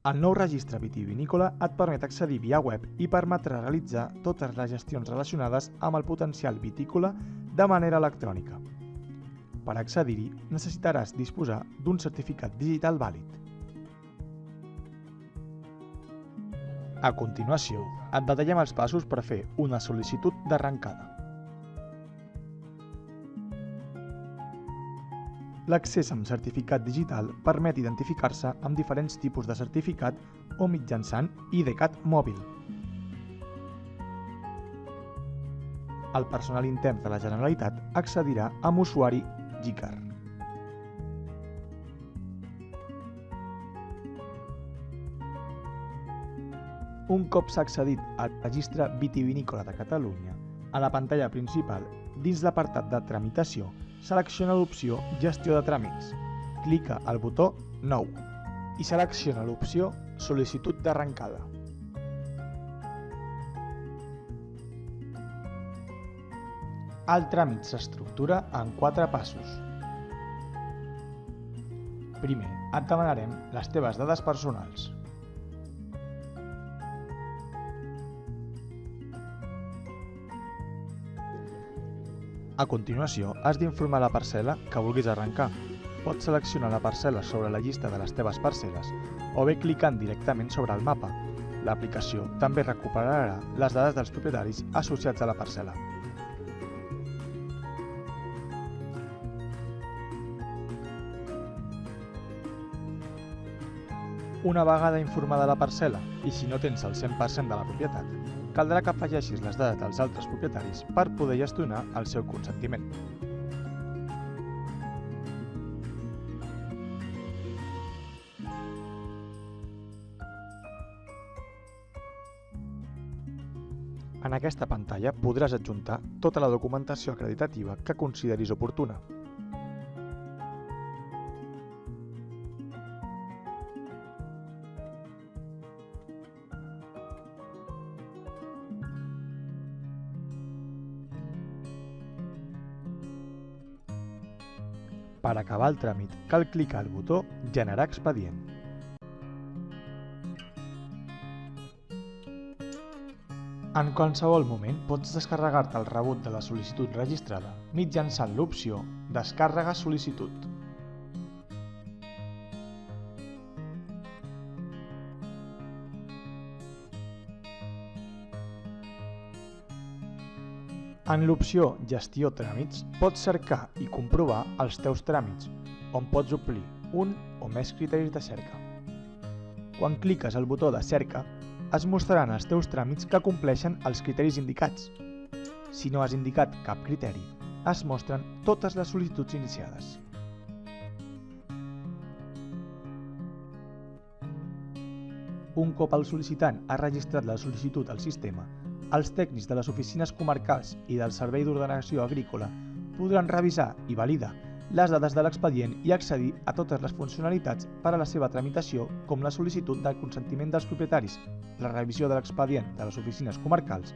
El nou registre vitivinícola et permet accedir via web i permetrà realitzar totes les gestions relacionades amb el potencial vitícola de manera electrònica. Per accedir-hi necessitaràs disposar d'un certificat digital vàlid. A continuació, et detallem els passos per fer una sol·licitud d'arrencada. L'accés amb certificat digital permet identificar-se amb diferents tipus de certificat o mitjançant IDCAT mòbil. El personal intern de la Generalitat accedirà amb usuari GICAR. Un cop s'ha accedit al Registre Vitivinícola de Catalunya, a la pantalla principal, dins l'apartat de Tramitació, selecciona l'opció Gestió de tràmits, clica al botó Nou i selecciona l'opció Sol·licitud d'arrencada. El tràmit s'estructura en 4 passos. Primer, et demanarem les teves dades personals. A continuació, has d'informar la parcel·la que vulguis arrencar. Pots seleccionar la parcel·la sobre la llista de les teves parcel·les o bé clicant directament sobre el mapa. L'aplicació també recuperarà les dades dels propietaris associats a la parcel·la. Una vegada informada la parcel·la i si no tens el 100% de la propietat, caldrà que afegeixis les dades dels altres propietaris per poder gestionar el seu consentiment. En aquesta pantalla podràs adjuntar tota la documentació acreditativa que consideris oportuna. Per acabar el tràmit, cal clicar al botó Generar expedient. En qualsevol moment pots descarregar-te el rebut de la sol·licitud registrada mitjançant l'opció Descàrrega sol·licitud. En l'opció Gestió tràmits pots cercar i comprovar els teus tràmits, on pots omplir un o més criteris de cerca. Quan cliques al botó de cerca, es mostraran els teus tràmits que compleixen els criteris indicats. Si no has indicat cap criteri, es mostren totes les sol·licituds iniciades. Un cop el sol·licitant ha registrat la sol·licitud al sistema, els tècnics de les oficines comarcals i del Servei d'Ordenació Agrícola podran revisar i validar les dades de l'expedient i accedir a totes les funcionalitats per a la seva tramitació, com la sol·licitud del consentiment dels propietaris, la revisió de l'expedient de les oficines comarcals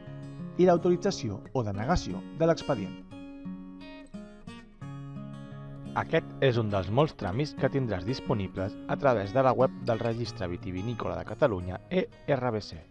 i l'autorització o denegació de l'expedient. Aquest és un dels molts tràmits que tindràs disponibles a través de la web del Registre Vitivinícola de Catalunya, ERVC.